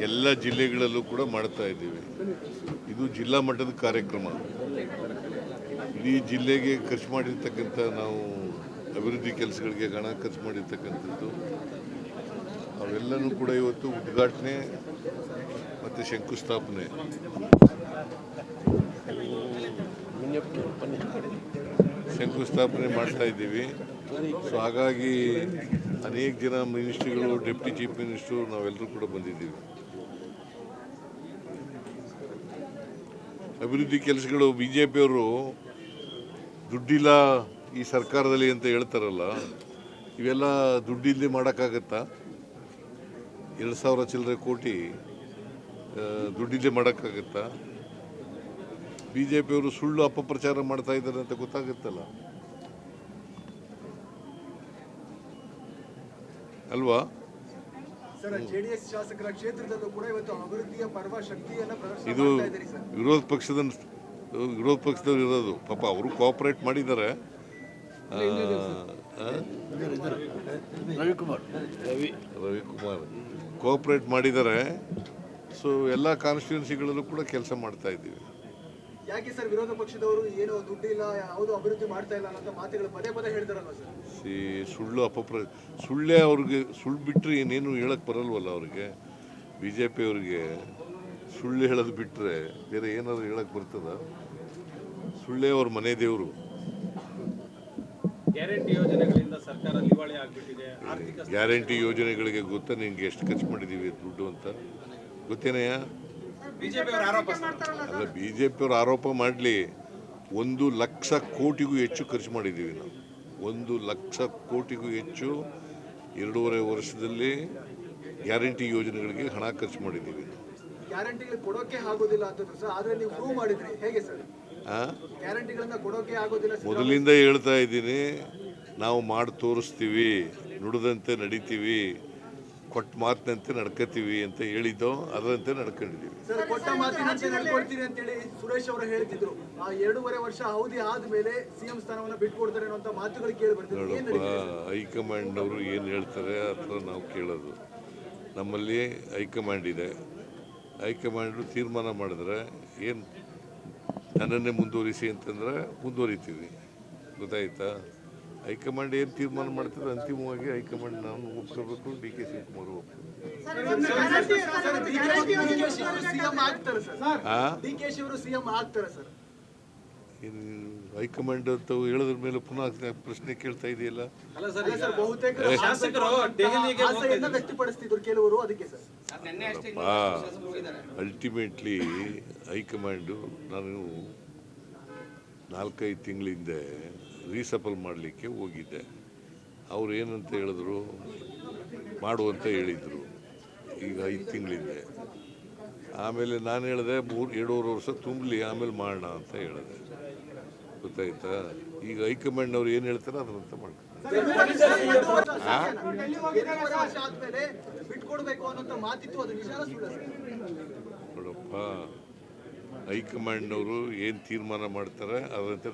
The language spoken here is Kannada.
ಎಲ್ಲ ಜಿಲ್ಲೆಗಳಲ್ಲೂ ಕೂಡ ಮಾಡ್ತಾ ಇದ್ದೀವಿ. ಇದು ಜಿಲ್ಲಾ ಮಟ್ಟದ ಕಾರ್ಯಕ್ರಮ. ಇಡೀ ಜಿಲ್ಲೆಗೆ ಖರ್ಚು ಮಾಡಿರ್ತಕ್ಕಂಥ ನಾವು ಅಭಿವೃದ್ಧಿ ಕೆಲಸಗಳಿಗೆ ಹಣ ಖರ್ಚು ಮಾಡಿರ್ತಕ್ಕಂಥದ್ದು ಅವೆಲ್ಲನೂ ಕೂಡ ಇವತ್ತು ಉದ್ಘಾಟನೆ ಮತ್ತು ಶಂಕುಸ್ಥಾಪನೆ ಮಾಡ್ತಾ ಇದ್ದೀವಿ. ಸೊ ಹಾಗಾಗಿ ಅನೇಕ ಜನ ಮಿನಿಸ್ಟ್ರಿಗಳು, ಡೆಪ್ಟಿ ಚೀಫ್ ಮಿನಿಸ್ಟ್ರು ನಾವೆಲ್ಲರೂ ಕೂಡ ಬಂದಿದ್ದೀವಿ. ಅಭಿವೃದ್ಧಿ ಕೆಲಸಗಳು BJPಯವರು ದುಡ್ಡಿಲ್ಲ ಈ ಸರ್ಕಾರದಲ್ಲಿ ಅಂತ ಹೇಳ್ತಾರಲ್ಲ, ಇವೆಲ್ಲ ದುಡ್ಡಿಲ್ಲದೆ ಮಾಡೋಕ್ಕಾಗತ್ತಾ? 2,000 ಚಿಲ್ಲರೆ ಕೋಟಿ ದುಡ್ಡಿಲ್ಲದೆ ಮಾಡೋಕ್ಕಾಗತ್ತಾ? BJPಯವರು ಸುಳ್ಳು ಅಪಪ್ರಚಾರ ಮಾಡ್ತಾ ಇದ್ದಾರೆ ಅಂತ ಗೊತ್ತಾಗುತ್ತಲ್ಲ ಅಲ್ವಾ? ಜೆಡಿಎಸ್ ಶಾಸಕರ ಕ್ಷೇತ್ರದಲ್ಲೂ ಕೂಡ ಇವತ್ತು ಅಭಿವೃದ್ಧಿಯ ಪರ್ವ ಶಕ್ತಿಯನ್ನು ಪ್ರದರ್ಶನ ಇದು ಮಾಡ್ತಾ ಇದ್ದಾರೆ ಸರ್. ವಿರೋಧ ಪಕ್ಷದವ್ರು ಇರೋದು. ಪಾಪ ಅವರು ಕೋಆಪರೇಟ್ ಮಾಡಿದ್ದಾರೆ. ರವಿಕುಮಾರ್ ಕೋಆಪರೇಟ್ ಮಾಡಿದ್ದಾರೆ. ಸೊ ಎಲ್ಲ ಕಾನ್ಸ್ಟಿಟ್ಯೂನ್ಸಿಗಳಲ್ಲೂ ಕೂಡ ಕೆಲಸ ಮಾಡ್ತಾ ಇದ್ದೀವಿ. ಯಾಕೆ ಸರ್ ವಿರೋಧ ಪಕ್ಷದವರು ಏನು ದುಡ್ಡಿಲ್ಲ, ಯಾವುದು ಅಭಿವೃದ್ಧಿ ಮಾಡ್ತಾ ಇಲ್ಲ ಅನ್ನೋ ಮಾತುಗಳು ಪದೇ ಪದೇ ಹೇಳ್ತಾರಲ್ವ ಸರ್? ಸುಳ್ಳೇ ಅವ್ರಿಗೆ. ಸುಳ್ಳು ಬಿಟ್ಟರೆ ಏನೇನು ಹೇಳಕ್ಕೆ ಬರಲ್ವಲ್ಲ ಅವ್ರಿಗೆ. BJPಯವ್ರಿಗೆ ಸುಳ್ಳು ಹೇಳೋದು ಬಿಟ್ಟರೆ ಬೇರೆ ಏನಾದ್ರು ಹೇಳಕ್ಕೆ ಬರ್ತದ? ಸುಳ್ಳೇ ಅವ್ರ ಮನೆ ದೇವರು. ಗ್ಯಾರಂಟಿ ಯೋಜನೆಗಳಿಗೆ ಗೊತ್ತಾ ನಿನ್ಗೆ ಎಷ್ಟು ಖರ್ಚು ಮಾಡಿದ್ದೀವಿ ದುಡ್ಡು ಅಂತ ಗೊತ್ತೇನೆಯ? ಅಲ್ಲ, BJPಯವರು ಆರೋಪ ಮಾಡಲಿ. 1 ಲಕ್ಷ ಕೋಟಿಗೂ ಹೆಚ್ಚು ಖರ್ಚು ಮಾಡಿದ್ದೀವಿ ನಾವು. 1 ಲಕ್ಷ ಕೋಟಿಗೂ ಹೆಚ್ಚು 2.5 ವರ್ಷದಲ್ಲಿ ಗ್ಯಾರಂಟಿ ಯೋಜನೆಗಳಿಗೆ ಹಣ ಖರ್ಚು ಮಾಡಿದ್ದೀವಿ. ಗ್ಯಾರಂಟಿಗಳು ಕೊಡೋಕೆ ಆಗೋದಿಲ್ಲ ಅಂತ ಸರ್, ಆದ್ರೆ ನೀವು ಪ್ರೂವ್ ಮಾಡಿದ್ರಿ. ಹೇಗೆ ಸರ್ ಗ್ಯಾರಂಟಿಗಳನ್ನ ಕೊಡೋಕೆ ಆಗೋದಿಲ್ಲ? ಮೊದಲಿಂದ ಹೇಳ್ತಾ ಇದ್ದೀನಿ, ನಾವು ಮಾಡಿ ತೋರಿಸ್ತೀವಿ, ನುಡಿದಂತೆ ನಡಿತೀವಿ, ಕೊಟ್ಟ ಮಾತಿನಂತೆ ನಡ್ಕೋತೀವಿ ಅಂತ ಹೇಳಿದ್ದೋ ಅದರಂತೆ ನಡ್ಕೊಂಡಿದ್ದೀವಿ. ಕೊಟ್ಟ ಮಾತಿನಂತೆ ನಡ್ಕೊಳ್ತೀರಿ ಅಂತ ಹೇಳಿ ಸುರೇಶ್ ಅವರು ಹೇಳ್ತಿದ್ರು. 2.5 ವರ್ಷ ಅವಧಿ ಆದ್ಮೇಲೆ CM ಸ್ಥಾನವನ್ನು ಬಿಟ್ಕೊಡ್ತಾರೆ ಅನ್ನೋ ಮಾತುಗಳು ಕೇಳಿ ಬರ್ತಿದ್ರು. ನೋಡಪ್ಪ, ಹೈಕಮಾಂಡ್ನವರು ಏನು ಹೇಳ್ತಾರೆ ಆ ಥರ ನಾವು ಕೇಳೋದು. ನಮ್ಮಲ್ಲಿ ಹೈಕಮಾಂಡ್ ಇದೆ. ಹೈಕಮಾಂಡ್ ತೀರ್ಮಾನ ಮಾಡಿದ್ರೆ ಏನು ನನ್ನನ್ನೇ ಮುಂದುವರಿಸಿ ಅಂತಂದ್ರೆ ಮುಂದುವರಿತೀವಿ. ಗೊತ್ತಾಯ್ತಾ? ಹೈಕಮಾಂಡ್ ಏನು ತೀರ್ಮಾನ ಮಾಡ್ತಾರೆ ಅಂತಿಮವಾಗಿ ಹೈಕಮಾಂಡ್ ನಾನು ಒಪ್ಕೋಬೇಕು, DK ಶಿವಕುಮಾರ್ ಹೈಕಮಾಂಡ್ ಅಂತ ಹೇಳೋದ್ರ ಮೇಲೆ ಪುನಃ ಪ್ರಶ್ನೆ ಕೇಳ್ತಾ ಇದೆಯಲ್ಲ. ಅಲ್ಟಿಮೇಟ್ಲಿ ಹೈಕಮಾಂಡು ನಾನು 4-5 ತಿಂಗಳ ಹಿಂದೆ ರೀಸಫಲ್ ಮಾಡಲಿಕ್ಕೆ ಹೋಗಿದ್ದೆ. ಅವ್ರು ಏನಂತ ಹೇಳಿದ್ರು, ಮಾಡುವಂತ ಹೇಳಿದರು. ಈಗ 5 ತಿಂಗಳಿಂದೆ. ಆಮೇಲೆ ನಾನು ಹೇಳಿದೆ 2.5 ವರ್ಷ ತುಂಬಲಿ, ಆಮೇಲೆ ಮಾಡೋಣ ಅಂತ ಹೇಳಿದೆ. ಗೊತ್ತಾಯ್ತಾ? ಈಗ ಹೈಕಮಾಂಡ್ನವ್ರು ಏನು ಹೇಳ್ತಾರೆ ಅದರಂತ ಮಾಡ್ತಾರೆ. ನೋಡಪ್ಪ, ಹೈಕಮಾಂಡ್ನವರು ಏನು ತೀರ್ಮಾನ ಮಾಡ್ತಾರೆ ಅದರಂತೆ